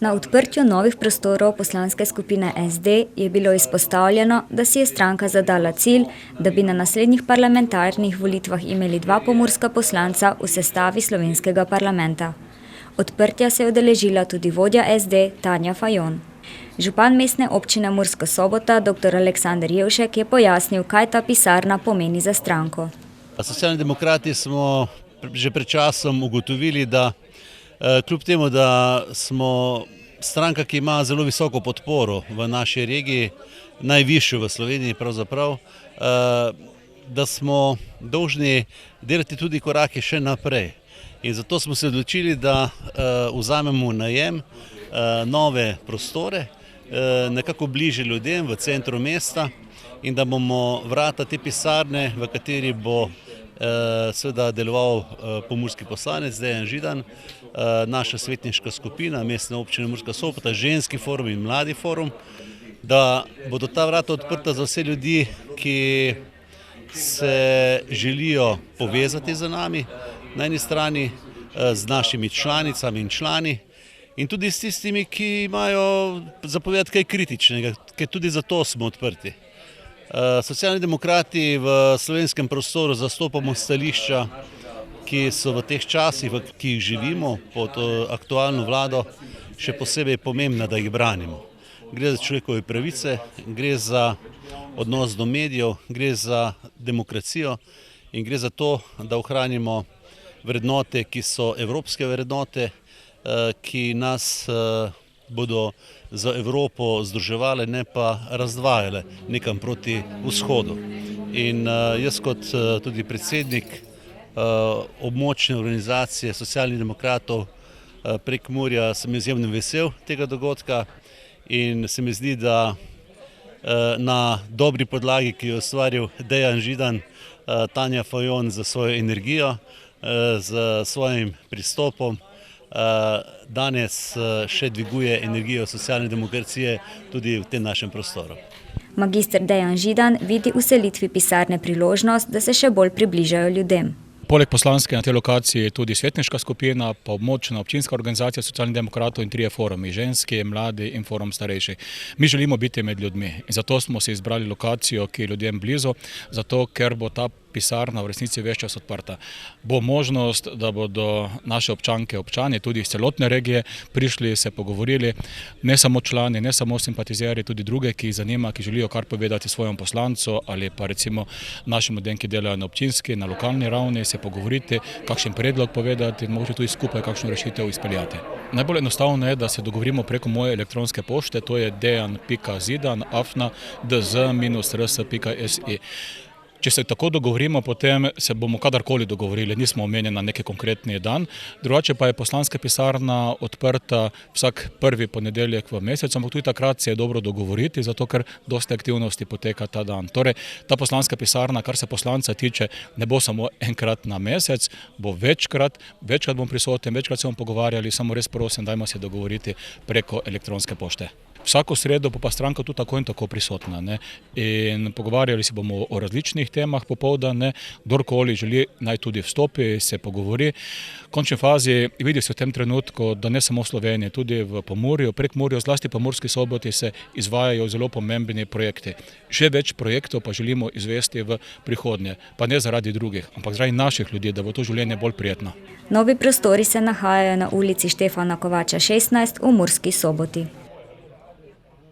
Na odprtju novih prostorov poslanske skupine SD je bilo izpostavljeno, da si je stranka zadala cilj, da bi na naslednjih parlamentarnih volitvah imeli 2 pomurska poslanca v sestavi slovenskega parlamenta. Odprtja se je udeležila tudi vodja SD Tanja Fajon. Župan mestne občine Murska Sobota, dr. Aleksander Jevšek, je pojasnil, kaj ta pisarna pomeni za stranko. Socialni demokrati smo že pred časom ugotovili, da kljub temu, da smo stranka, ki ima zelo visoko podporo v naši regiji, najvišjo v Sloveniji pravzaprav, da smo dolžni delati tudi korake še naprej. In zato smo se odločili, da vzamemo najem nove prostore, nekako bliže ljudem v centru mesta in da bomo vrata te pisarne, v kateri bo seveda deloval pomurski poslanec Dejan Židan, naša svetniška skupina mestne občine Murska Sobota, ženski forum in mladi forum, da bodo ta vrata odprta za vse ljudi, ki se želijo povezati z nami, na eni strani z našimi članicami in člani in tudi s tistimi, ki imajo zapovedati kaj kritičnega, ker tudi zato smo odprti. Socialni demokrati v slovenskem prostoru zastopamo stališča, ki so v teh časih, ki jih živimo pod aktualno vlado, še posebej pomembna, da jih branimo. Gre za človekove pravice, gre za odnos do medijev, gre za demokracijo in gre za to, da ohranimo vrednote, ki so evropske vrednote, ki nas bodo za Evropo združevale, ne pa razdvajale nekam proti vzhodu. In jaz kot tudi predsednik območne organizacije socialnih demokratov Prekmurja sem izjemno vesel tega dogodka in se mi zdi, da na dobri podlagi, ki jo je ustvaril Dejan Židan, Tanja Fajon za svojo energijo, z svojim pristopom, danes še dviguje energijo socialne demokracije tudi v tem našem prostoru. Magister Dejan Židan vidi v selitvi pisarne priložnost, da se še bolj približajo ljudem. Poleg poslanske na tej lokaciji je tudi svetniška skupina, pa območna občinska organizacija socialnih demokratov in 3 forumi, ženski, mladi in forum starejših. Mi želimo biti med ljudmi in zato smo si izbrali lokacijo, ki je ljudem blizu, zato ker bo ta pisarna v resnici ves čas odprta. Bo možnost, da bodo naše občanke, občani, tudi iz celotne regije, prišli, se pogovorili, ne samo člani, ne samo simpatizerji, tudi druge, ki jih zanima, ki želijo kar povedati svojemu poslancu ali pa recimo našim ljudem, ki delajo na občinski, na lokalni ravni, se pogovoriti, kakšen predlog povedati in mogoče tudi skupaj kakšno rešitev izpeljati. Najbolj enostavno je, da se dogovorimo preko moje elektronske pošte, to je dejan.zidan@ds-rs.si. Če se tako dogovorimo, potem se bomo kadarkoli dogovorili, nismo omenjeni na neki konkretni dan. Drugače pa je poslanska pisarna odprta vsak prvi ponedeljek v mesecu, ampak tudi takrat se je dobro dogovoriti, zato ker dosti aktivnosti poteka ta dan. Torej, ta poslanska pisarna, kar se poslanca tiče, ne bo samo enkrat na mesec, bo večkrat bom prisoten, večkrat se bomo pogovarjali, samo res prosim, dajmo se dogovoriti preko elektronske pošte. Vsako sredo pa stranka tu tako in tako prisotna, ne? In pogovarjali se bomo o različnih temah popoldan, kdorkoli želi naj tudi vstopi, se pogovori. V končni fazi vidi se v tem trenutku, da ne samo v Sloveniji, tudi v Pomurju, Prekmurju, zlasti pa Murski Soboti se izvajajo zelo pomembni projekti. Še več projektov pa želimo izvesti v prihodnje, pa ne zaradi drugih, ampak zaradi naših ljudi, da bo to življenje bolj prijetno. Novi prostori se nahajajo na ulici Štefana Kovača 16 v Murski Soboti.